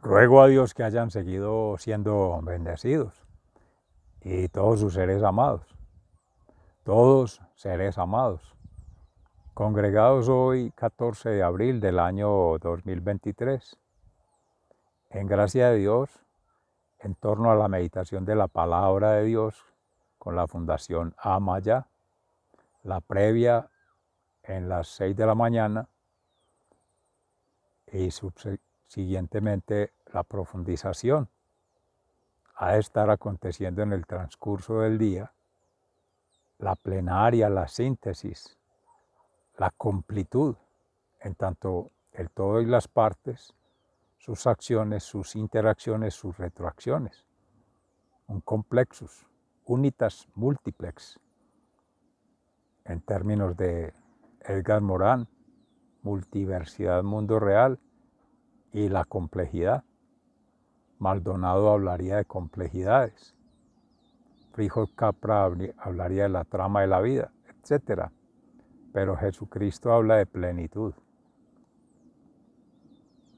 Ruego a Dios que hayan seguido siendo bendecidos y todos sus seres amados, todos seres amados, congregados hoy 14 de abril del año 2023, en gracia de Dios, en torno a la meditación de la palabra de Dios con la Fundación Amaya, la previa en las 6 de la mañana y subsiguientemente la profundización ha de estar aconteciendo en el transcurso del día, la plenaria, la síntesis, la completud, en tanto el todo y las partes, sus acciones, sus interacciones, sus retroacciones, un complexus, unitas multiplex, en términos de Edgar Morin, multiversidad, mundo real y la complejidad. Maldonado hablaría de complejidades, Frijol Capra hablaría de la trama de la vida, etc. Pero Jesucristo habla de plenitud,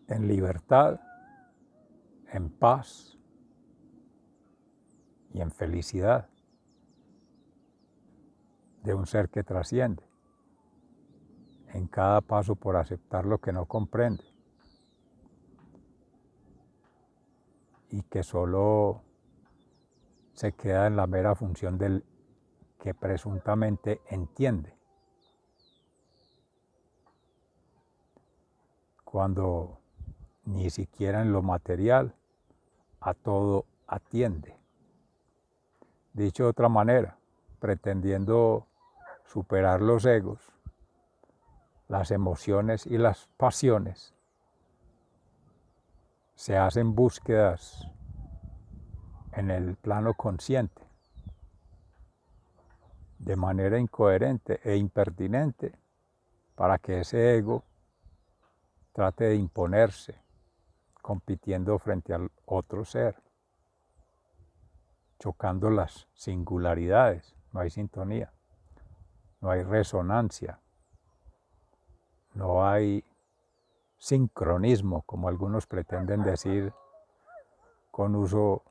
en libertad, en paz y en felicidad de un ser que trasciende, en cada paso por aceptar lo que no comprende y que solo se queda en la mera función del que presuntamente entiende, cuando ni siquiera en lo material a todo atiende. Dicho de otra manera, pretendiendo superar los egos, las emociones y las pasiones, se hacen búsquedas en el plano consciente, de manera incoherente e impertinente, para que ese ego trate de imponerse, compitiendo frente al otro ser, chocando las singularidades. No hay sintonía, no hay resonancia, no hay sincronismo, como algunos pretenden decir con uso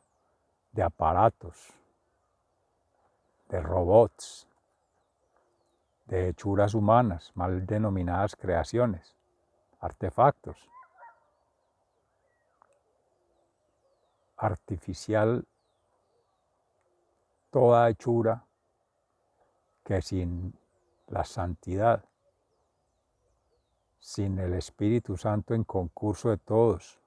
de aparatos, de robots, de hechuras humanas, mal denominadas creaciones, artefactos. Artificial toda hechura que sin la santidad, sin el Espíritu Santo en concurso de todos,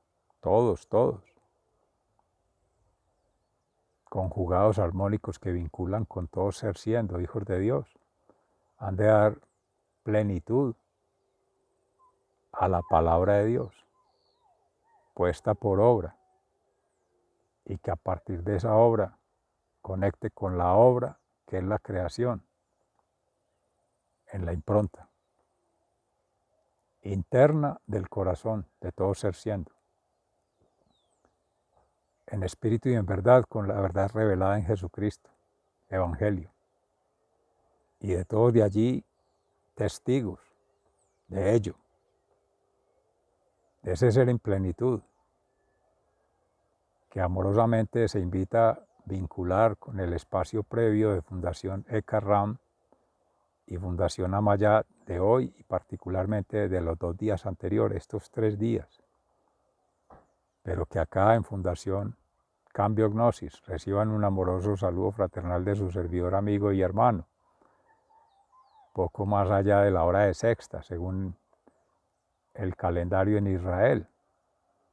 conjugados armónicos que vinculan con todos ser siendo hijos de Dios, han de dar plenitud a la palabra de Dios, puesta por obra, y que a partir de esa obra conecte con la obra que es la creación, en la impronta interna del corazón de todo ser siendo, en espíritu y en verdad, con la verdad revelada en Jesucristo, Evangelio, y de todos de allí testigos de ello, de ese ser en plenitud, que amorosamente se invita a vincular con el espacio previo de Fundación Eka-Ram y Fundación Amaya de hoy, y particularmente de los 2 días anteriores, estos 3 días, pero que acá en Fundación Cambio Gnosis reciban un amoroso saludo fraternal de su servidor, amigo y hermano, poco más allá de la hora de sexta, según el calendario en Israel,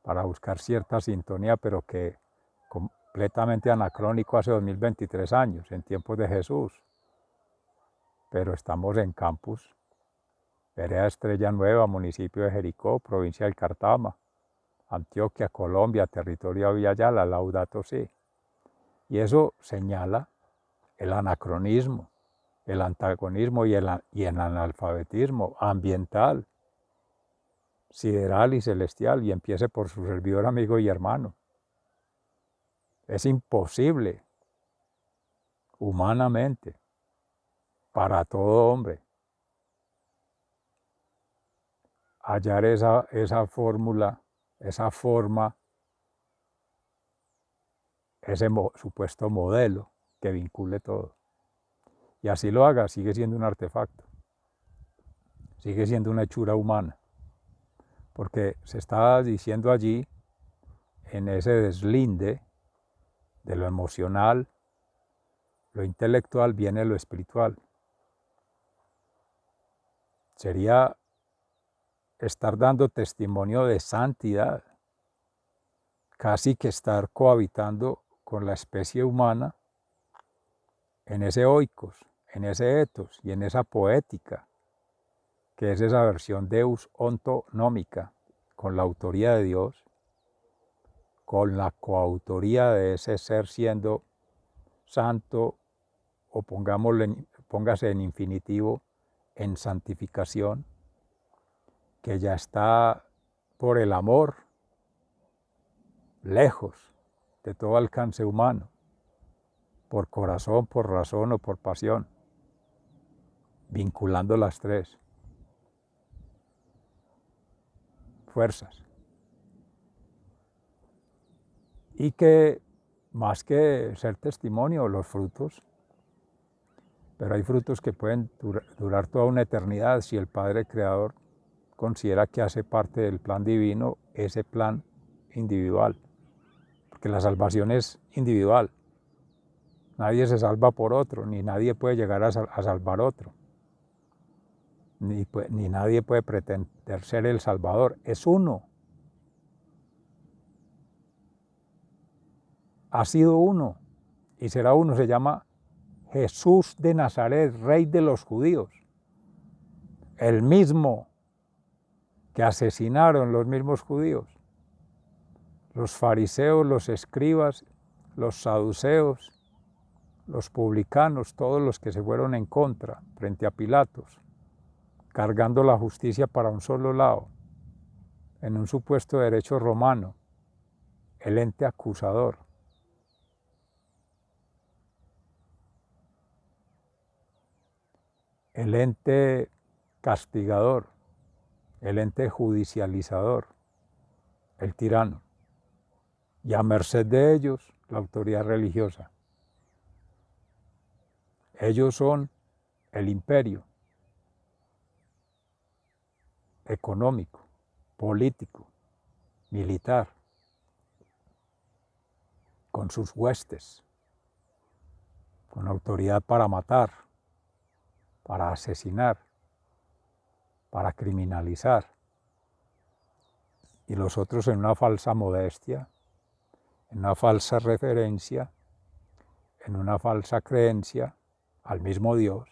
para buscar cierta sintonía, pero que completamente anacrónico hace 2023 años, en tiempos de Jesús. Pero estamos en campus, Vereda Estrella Nueva, municipio de Jericó, provincia del Cartama, Antioquia, Colombia, territorio de Yala, Laudato Si. Y eso señala el anacronismo, el antagonismo y el analfabetismo ambiental, sideral y celestial, y empiece por su servidor, amigo y hermano. Es imposible humanamente para todo hombre hallar esa fórmula, esa forma ese supuesto modelo que vincule todo. Y así lo haga, sigue siendo un artefacto, sigue siendo una hechura humana, porque se está diciendo allí, en ese deslinde de lo emocional, lo intelectual, viene lo espiritual. Sería estar dando testimonio de santidad, casi que estar cohabitando con la especie humana en ese oikos, en ese ethos y en esa poética, que es esa versión deus ontonómica, con la autoría de Dios, con la coautoría de ese ser siendo santo, o póngase en infinitivo, en santificación, que ya está por el amor lejos de todo alcance humano, por corazón, por razón o por pasión, vinculando las tres fuerzas. Y que más que ser testimonio, los frutos, pero hay frutos que pueden durar toda una eternidad si el Padre Creador considera que hace parte del plan divino ese plan individual, porque la salvación es individual. Nadie se salva por otro, ni nadie puede llegar a salvar otro, ni nadie puede pretender ser el Salvador, es uno. Ha sido uno y será uno, se llama Jesús de Nazaret, Rey de los judíos, el mismo que asesinaron los mismos judíos, los fariseos, los escribas, los saduceos, los publicanos, todos los que se fueron en contra frente a Pilatos, cargando la justicia para un solo lado, en un supuesto derecho romano, el ente acusador. El ente castigador, el ente judicializador, el tirano, y a merced de ellos la autoridad religiosa. Ellos son el imperio económico, político, militar, con sus huestes, con autoridad para matar, para asesinar, para criminalizar, y los otros en una falsa modestia, en una falsa referencia, en una falsa creencia al mismo Dios,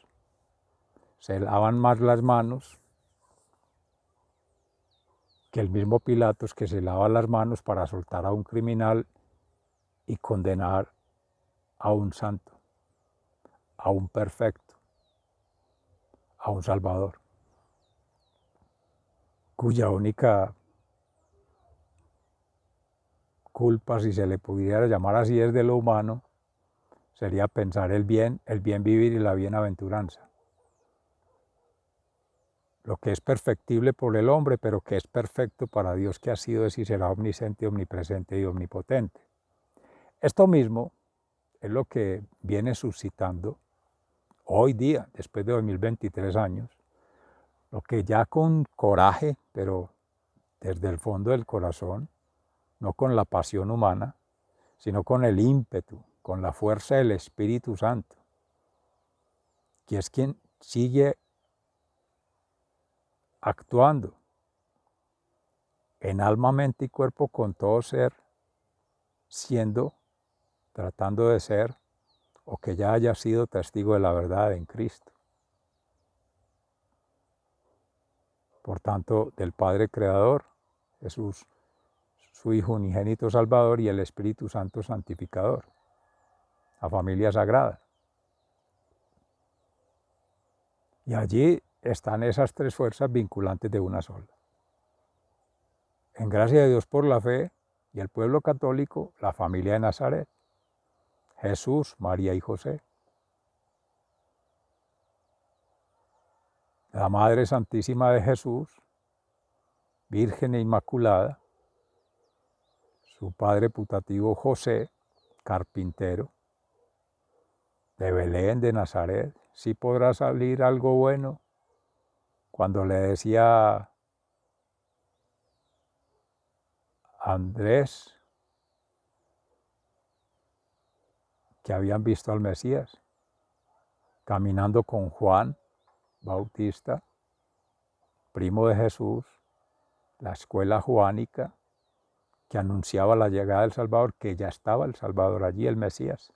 se lavan más las manos que el mismo Pilatos, que se lava las manos para soltar a un criminal y condenar a un santo, a un perfecto, a un Salvador, cuya única culpa, si se le pudiera llamar así desde lo humano, sería pensar el bien vivir y la bienaventuranza. Lo que es perfectible por el hombre, pero que es perfecto para Dios, que ha sido, es y será omnisciente, omnipresente y omnipotente. Esto mismo es lo que viene suscitando hoy día, después de 2023 años, lo que ya con coraje, pero desde el fondo del corazón, no con la pasión humana, sino con el ímpetu, con la fuerza del Espíritu Santo, que es quien sigue actuando en alma, mente y cuerpo con todo ser, siendo, tratando de ser, o que ya haya sido testigo de la verdad en Cristo. Por tanto, del Padre Creador, Jesús, su Hijo unigénito Salvador, y el Espíritu Santo santificador, la familia sagrada. Y allí están esas tres fuerzas vinculantes de una sola. En gracia de Dios por la fe y el pueblo católico, la familia de Nazaret, Jesús, María y José. La Madre Santísima de Jesús, Virgen e Inmaculada, su padre putativo José, carpintero de Belén de Nazaret, sí podrá salir algo bueno. Cuando le decía a Andrés que habían visto al Mesías caminando con Juan Bautista, primo de Jesús, la escuela juánica, que anunciaba la llegada del Salvador, que ya estaba el Salvador allí, el Mesías,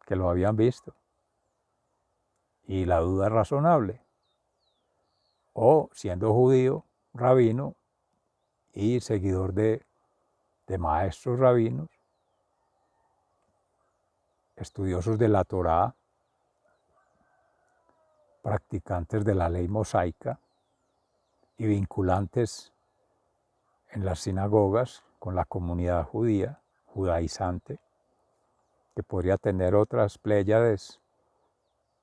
que lo habían visto. Y la duda es razonable. O siendo judío, rabino y seguidor de maestros rabinos, estudiosos de la Torá, practicantes de la ley mosaica y vinculantes en las sinagogas con la comunidad judía, judaizante, que podría tener otras pléyades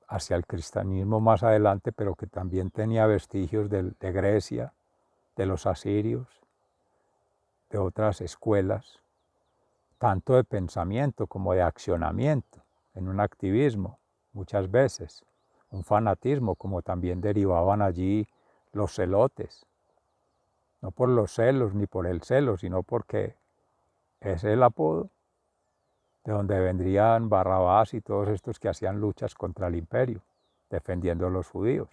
hacia el cristianismo más adelante, pero que también tenía vestigios de Grecia, de los asirios, de otras escuelas, tanto de pensamiento como de accionamiento, en un activismo muchas veces, un fanatismo, como también derivaban allí los celotes, no por los celos ni por el celo, sino porque es el apodo de donde vendrían Barrabás y todos estos que hacían luchas contra el imperio, defendiendo a los judíos.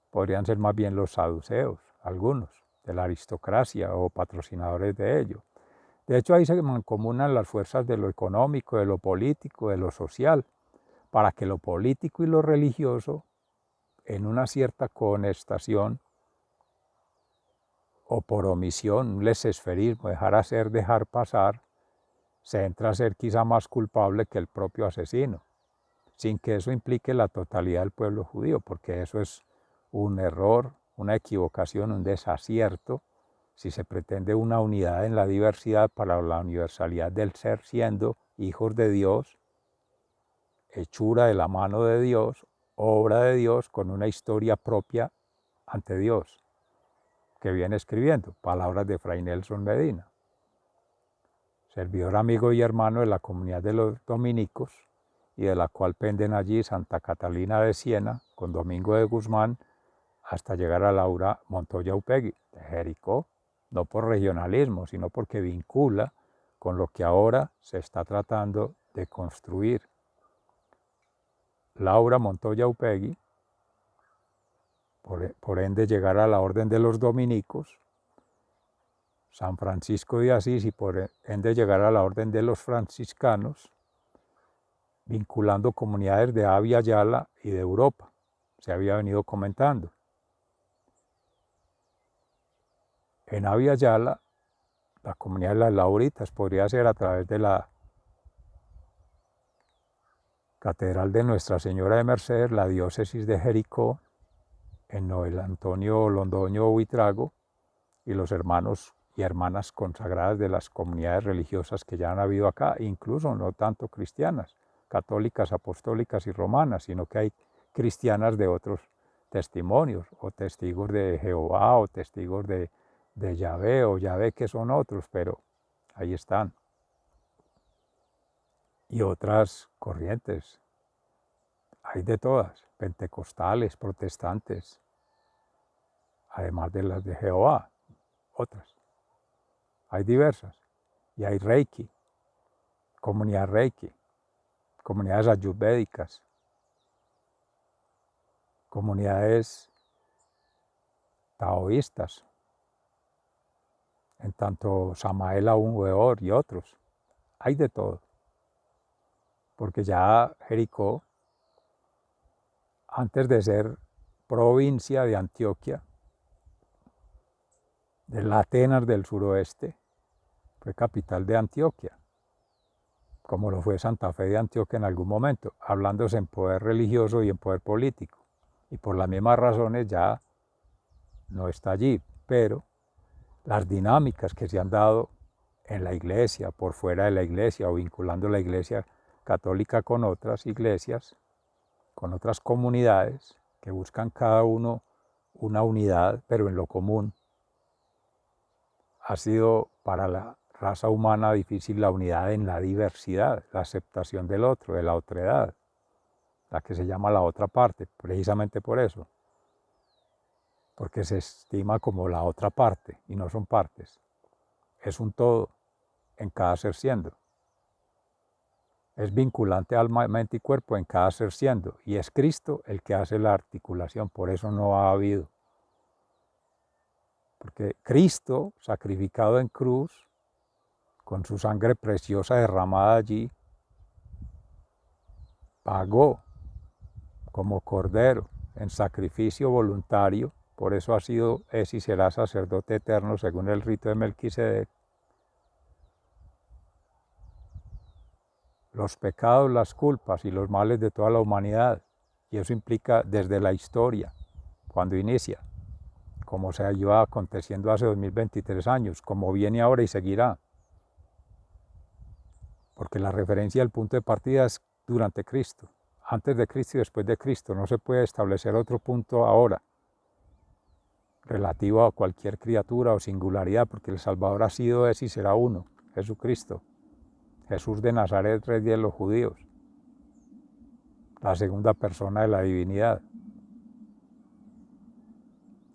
Podrían ser más bien los saduceos, algunos, de la aristocracia o patrocinadores de ello. De hecho, ahí se mancomunan las fuerzas de lo económico, de lo político, de lo social, para que lo político y lo religioso, en una cierta conestación o por omisión, un laissez-fairismo, dejar hacer, dejar pasar, se entra a ser quizá más culpable que el propio asesino, sin que eso implique la totalidad del pueblo judío, porque eso es un error, una equivocación, un desacierto, si se pretende una unidad en la diversidad para la universalidad del ser siendo hijos de Dios, hechura de la mano de Dios, obra de Dios con una historia propia ante Dios, que viene escribiendo, palabras de Fray Nelson Medina, servidor, amigo y hermano de la comunidad de los dominicos, y de la cual penden allí Santa Catalina de Siena, con Domingo de Guzmán, hasta llegar a Laura Montoya Upegui, de Jericó, no por regionalismo, sino porque vincula con lo que ahora se está tratando de construir. Laura Montoya Upegui, por ende llegar a la orden de los dominicos, San Francisco de Asís y por ende llegar a la orden de los franciscanos, vinculando comunidades de Abya Yala y de Europa, se había venido comentando. En Abya Yala, la comunidad de las Lauritas podría ser a través de la Catedral de Nuestra Señora de Mercedes, la diócesis de Jericó, en Noel Antonio Londoño Buitrago, y los hermanos y hermanas consagradas de las comunidades religiosas que ya han habido acá, incluso no tanto cristianas, católicas, apostólicas y romanas, sino que hay cristianas de otros testimonios, o testigos de Jehová, o testigos de Yahvé, o Yahvé que son otros, pero ahí están. Y otras corrientes, hay de todas, pentecostales, protestantes, además de las de Jehová, otras. Hay diversas. Y hay Reiki, comunidad Reiki, comunidades ayurvédicas, comunidades taoístas, en tanto Samael Aún Weor y otros. Hay de todo. Porque ya Jericó, antes de ser provincia de Antioquia, de la Atenas del suroeste, fue capital de Antioquia, como lo fue Santa Fe de Antioquia en algún momento, hablándose en poder religioso y en poder político. Y por las mismas razones ya no está allí, pero las dinámicas que se han dado en la iglesia, por fuera de la iglesia, o vinculando la iglesia católica con otras iglesias, con otras comunidades que buscan cada uno una unidad, pero en lo común, ha sido para la raza humana difícil la unidad en la diversidad, la aceptación del otro, de la otredad, la que se llama la otra parte, precisamente por eso, porque se estima como la otra parte y no son partes, es un todo en cada ser siendo. Es vinculante alma, mente y cuerpo en cada ser siendo, y es Cristo el que hace la articulación, por eso no ha habido. Porque Cristo, sacrificado en cruz, con su sangre preciosa derramada allí, pagó como cordero en sacrificio voluntario, por eso ha sido, es y será sacerdote eterno según el rito de Melquisedec. Los pecados, las culpas y los males de toda la humanidad, y eso implica desde la historia, cuando inicia, como se iba aconteciendo hace 2023 años, como viene ahora y seguirá. Porque la referencia del punto de partida es durante Cristo, antes de Cristo y después de Cristo. No se puede establecer otro punto ahora relativo a cualquier criatura o singularidad, porque el Salvador ha sido, es y será uno, Jesucristo, Jesús de Nazaret, Rey de los judíos, la segunda persona de la divinidad,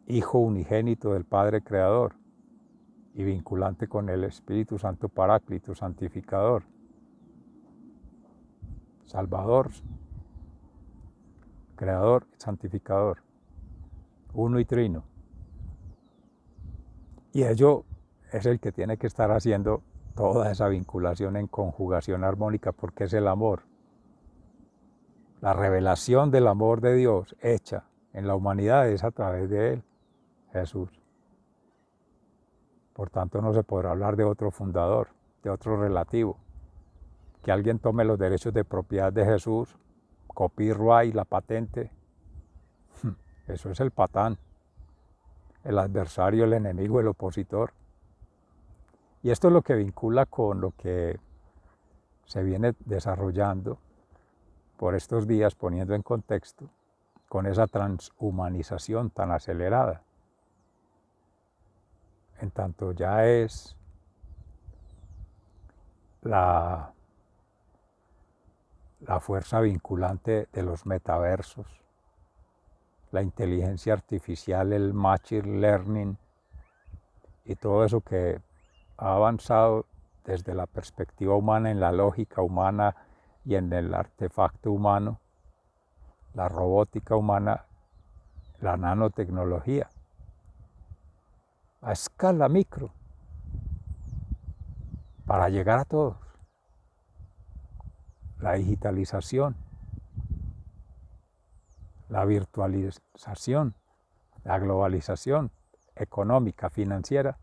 Hijo unigénito del Padre Creador y vinculante con el Espíritu Santo Paráclito, santificador, Salvador, Creador, santificador, uno y trino. Y ello es el que tiene que estar haciendo toda esa vinculación en conjugación armónica, porque es el amor. La revelación del amor de Dios hecha en la humanidad es a través de Él, Jesús. Por tanto, no se podrá hablar de otro fundador, de otro relativo. Que alguien tome los derechos de propiedad de Jesús, copyright, la patente, eso es el patán, el adversario, el enemigo, el opositor. Y esto es lo que vincula con lo que se viene desarrollando por estos días, poniendo en contexto, con esa transhumanización tan acelerada. En tanto ya es la fuerza vinculante de los metaversos, la inteligencia artificial, el machine learning y todo eso que ha avanzado desde la perspectiva humana, en la lógica humana y en el artefacto humano, la robótica humana, la nanotecnología, a escala micro, para llegar a todos. La digitalización, la virtualización, la globalización económica, financiera,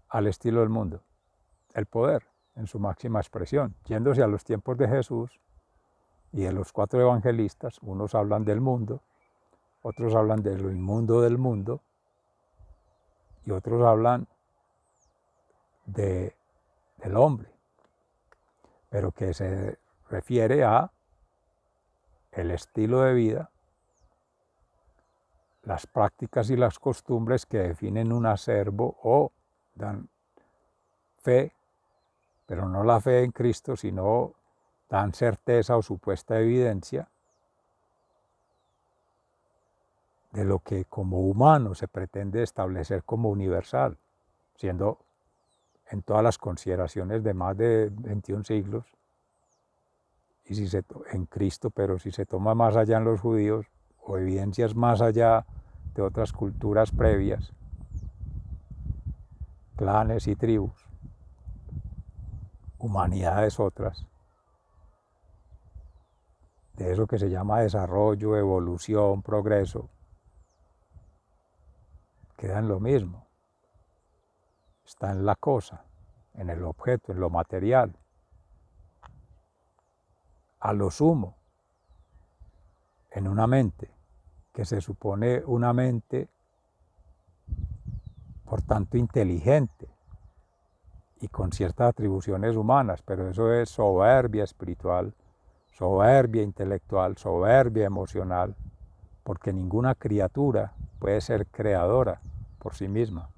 al estilo del mundo. El poder en su máxima expresión, yéndose a los tiempos de Jesús y de los 4 evangelistas. Unos hablan del mundo, otros hablan de lo inmundo del mundo y otros hablan del hombre, pero que se refiere a el estilo de vida, las prácticas y las costumbres que definen un acervo o dan fe, pero no la fe en Cristo, sino dan certeza o supuesta evidencia de lo que como humano se pretende establecer como universal, siendo en todas las consideraciones de más de 21 siglos, y si en Cristo, pero si se toma más allá en los judíos, o evidencias más allá de otras culturas previas, clanes y tribus, humanidades otras, de eso que se llama desarrollo, evolución, progreso, queda en lo mismo, está en la cosa, en el objeto, en lo material, a lo sumo, en una mente, que se supone una mente, por tanto, inteligente y con ciertas atribuciones humanas, pero eso es soberbia espiritual, soberbia intelectual, soberbia emocional, porque ninguna criatura puede ser creadora por sí misma,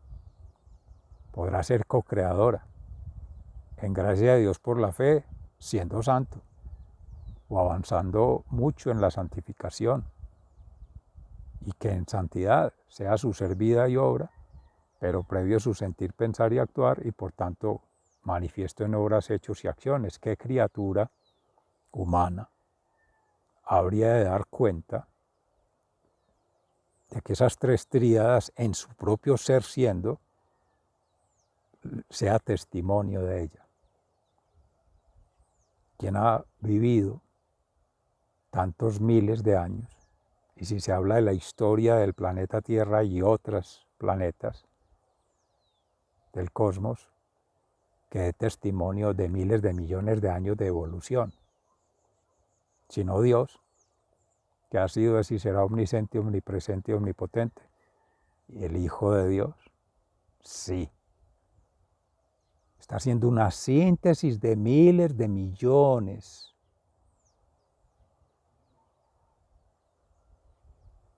podrá ser co-creadora, en gracia de Dios por la fe, siendo santo o avanzando mucho en la santificación, y que en santidad sea su ser vida y obra, pero previo su sentir, pensar y actuar, y por tanto manifiesto en obras, hechos y acciones. ¿Qué criatura humana habría de dar cuenta de que esas tres tríadas en su propio ser siendo sea testimonio de ella? Quien ha vivido tantos miles de años, y si se habla de la historia del planeta Tierra y otros planetas del cosmos, que dé testimonio de miles de millones de años de evolución, sino Dios, que ha sido, es y será omnisciente, omnipresente y omnipotente. Y el Hijo de Dios, sí, está haciendo una síntesis de miles de millones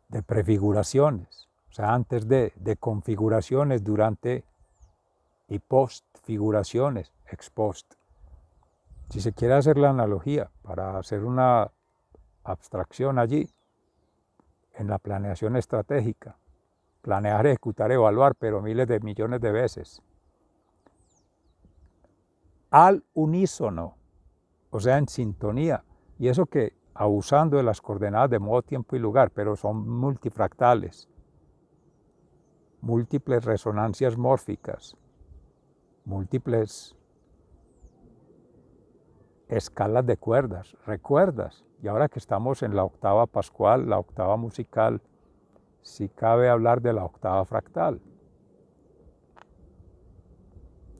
de prefiguraciones, o sea, antes de configuraciones, durante y postfiguraciones, ex post. Si se quiere hacer la analogía para hacer una abstracción allí, en la planeación estratégica, planear, ejecutar, evaluar, pero miles de millones de veces, al unísono, o sea, en sintonía, y eso que abusando de las coordenadas de modo, tiempo y lugar, pero son multifractales, múltiples resonancias mórficas, múltiples escalas de cuerdas. ¿Recuerdas? Y ahora que estamos en la octava pascual, la octava musical, sí cabe hablar de la octava fractal.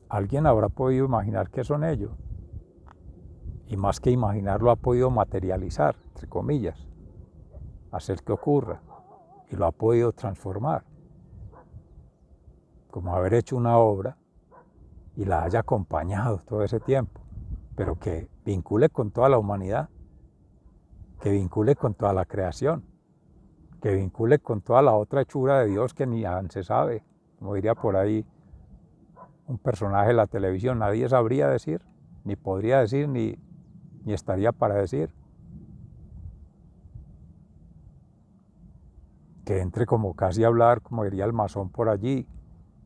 ¿Alguien habrá podido imaginar qué son ellos? Y más que imaginarlo, ha podido materializar, entre comillas, hacer que ocurra, y lo ha podido transformar, como haber hecho una obra y la haya acompañado todo ese tiempo, pero que vincule con toda la humanidad, que vincule con toda la creación, que vincule con toda la otra hechura de Dios que ni se sabe, como diría por ahí un personaje de la televisión, nadie sabría decir, ni podría decir, ni estaría para decir. Que entre como casi a hablar, como diría el masón por allí,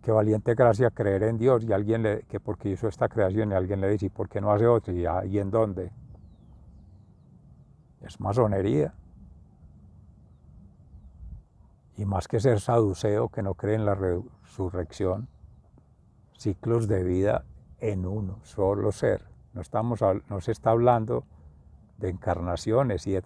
que valiente gracia creer en Dios, y alguien que porque hizo esta creación, y alguien le dice, ¿y por qué no hace otra? ¿Y en dónde? Es masonería. Y más que ser saduceo, que no cree en la resurrección, ciclos de vida en uno, solo ser. No se está hablando de encarnaciones y de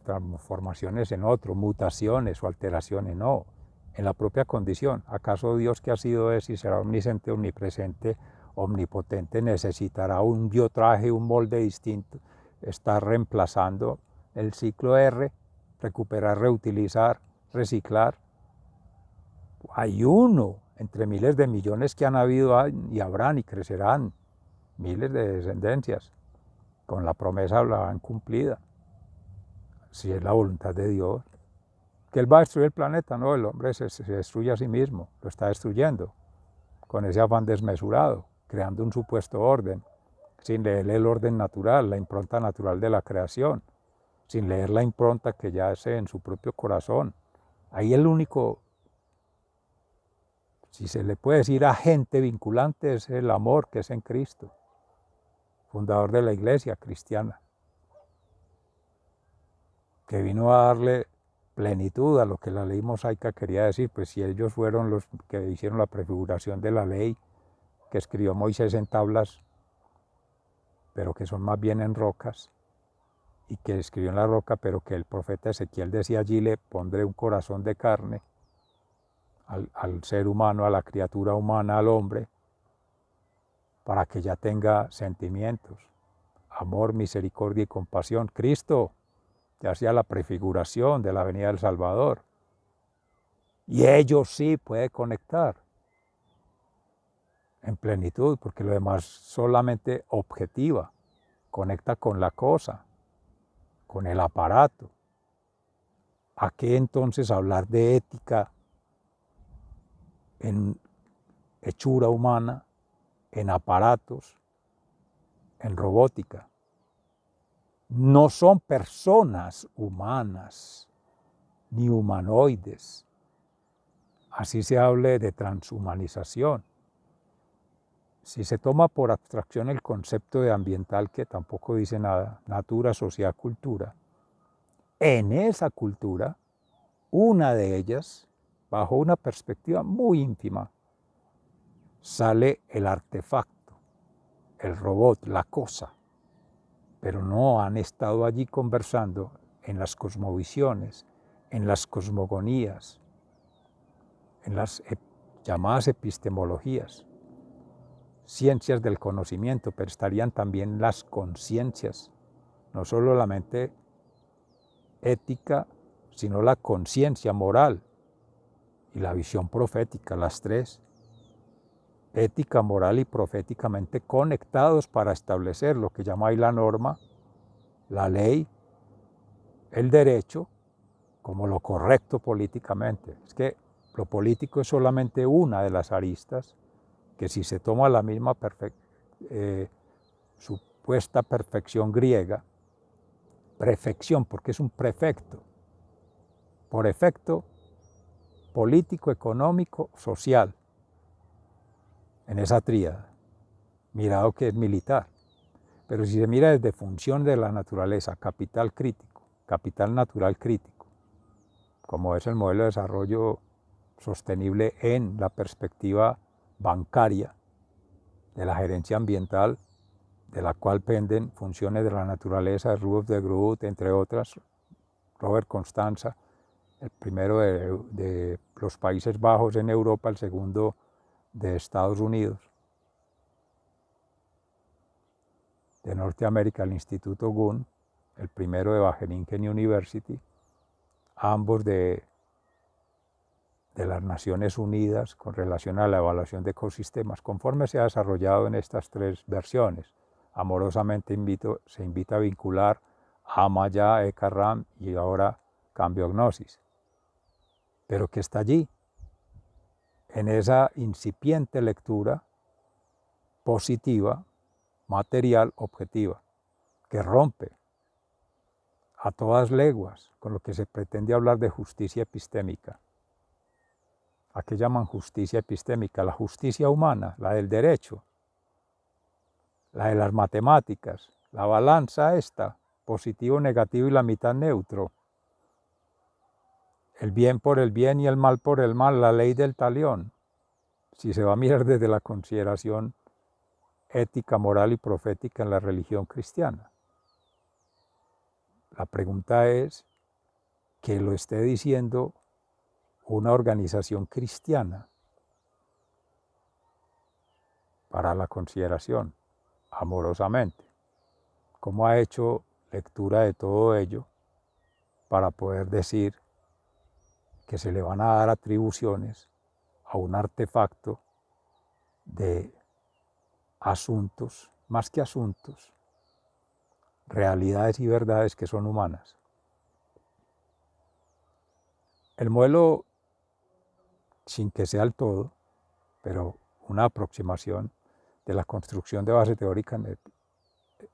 transformaciones en otro, mutaciones o alteraciones, no. En la propia condición. ¿Acaso Dios, que ha sido, es y será omnisciente, omnipresente, omnipotente, necesitará un biotraje, un molde distinto? Está reemplazando el ciclo R, recuperar, reutilizar, reciclar. Hay uno entre miles de millones que han habido y habrán y crecerán, miles de descendencias, con la promesa la han cumplida, si es la voluntad de Dios. Que Él va a destruir el planeta, no, el hombre se destruye a sí mismo, lo está destruyendo, con ese afán desmesurado, creando un supuesto orden, sin leer el orden natural, la impronta natural de la creación, sin leer la impronta que yace en su propio corazón. Ahí el único, si se le puede decir, agente vinculante, es el amor que es en Cristo, fundador de la iglesia cristiana, que vino a darle plenitud a lo que la ley mosaica quería decir. Pues si ellos fueron los que hicieron la prefiguración de la ley que escribió Moisés en tablas, pero que son más bien en rocas, y que escribió en la roca, pero que el profeta Ezequiel decía, allí le pondré un corazón de carne al ser humano, a la criatura humana, al hombre, para que ya tenga sentimientos, amor, misericordia y compasión. Cristo ya hacía la prefiguración de la venida del Salvador, y ellos sí puede conectar en plenitud, porque lo demás solamente objetiva, conecta con la cosa, con el aparato. ¿A qué entonces hablar de ética en hechura humana, en aparatos, en robótica. No son personas humanas ni humanoides. Así se hable de transhumanización. Si se toma por abstracción el concepto de ambiental, que tampoco dice nada, natura, sociedad, cultura, en esa cultura, una de ellas, bajo una perspectiva muy íntima, sale el artefacto, el robot, la cosa, pero no han estado allí conversando en las cosmovisiones, en las cosmogonías, en las llamadas epistemologías, ciencias del conocimiento, pero estarían también las conciencias, no solo la mente ética, sino la conciencia moral y la visión profética, las tres, ética, moral y proféticamente conectados para establecer lo que llama ahí la norma, la ley, el derecho, como lo correcto políticamente. Es que lo político es solamente una de las aristas que, si se toma la misma supuesta perfección griega, prefección, porque es un prefecto, por efecto político, económico, social, en esa tríada, mirado que es militar. Pero si se mira desde función de la naturaleza, capital crítico, capital natural crítico, como es el modelo de desarrollo sostenible en la perspectiva bancaria de la gerencia ambiental, de la cual penden funciones de la naturaleza, Rudolf de Groot, entre otras, Robert Constanza, el primero de los Países Bajos en Europa, el segundo de Estados Unidos. De Norteamérica, el Instituto Gunn, el primero de Wageningen University, ambos de las Naciones Unidas con relación a la evaluación de ecosistemas, conforme se ha desarrollado en estas tres versiones. Amorosamente se invita a vincular Amaya, Eka Ram y ahora Cambio Gnosis, pero que está allí, en esa incipiente lectura positiva, material, objetiva, que rompe a todas leguas con lo que se pretende hablar de justicia epistémica. ¿A qué llaman justicia epistémica? La justicia humana, la del derecho, la de las matemáticas, la balanza esta, positivo, negativo y la mitad neutro, el bien por el bien y el mal por el mal, la ley del talión, si se va a mirar desde la consideración ética, moral y profética en la religión cristiana. La pregunta es que lo esté diciendo una organización cristiana para la consideración, amorosamente. ¿Cómo ha hecho lectura de todo ello para poder decir que se le van a dar atribuciones a un artefacto de asuntos, más que asuntos, realidades y verdades que son humanas? El modelo, sin que sea el todo, pero una aproximación de la construcción de base teórica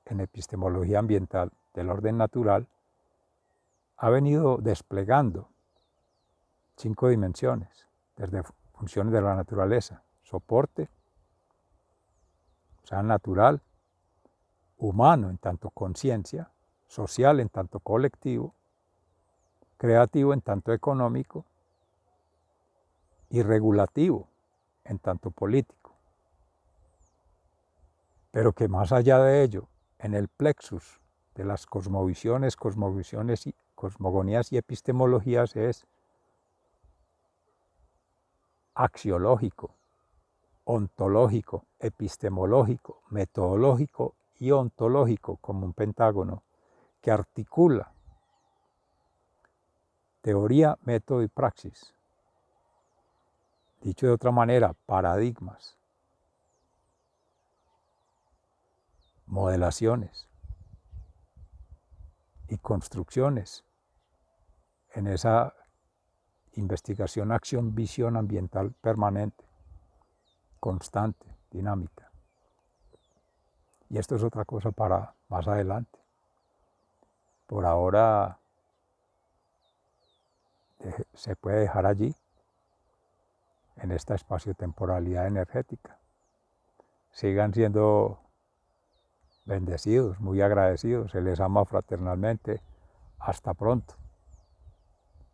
en epistemología ambiental del orden natural, ha venido desplegando 5 dimensiones, desde funciones de la naturaleza, soporte, o sea, natural, humano en tanto conciencia, social en tanto colectivo, creativo en tanto económico y regulativo en tanto político. Pero que más allá de ello, en el plexus de las cosmovisiones, cosmogonías y epistemologías es axiológico, ontológico, epistemológico, metodológico y ontológico, como un pentágono, que articula teoría, método y praxis. Dicho de otra manera, paradigmas, modelaciones y construcciones en esa investigación, acción, visión ambiental permanente, constante, dinámica. Y esto es otra cosa para más adelante. Por ahora se puede dejar allí, en esta espaciotemporalidad energética. Sigan siendo bendecidos, muy agradecidos, se les ama fraternalmente. Hasta pronto.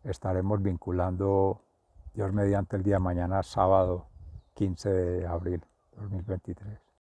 Estaremos vinculando, Dios mediante, el día de mañana, sábado 15 de abril de 2023.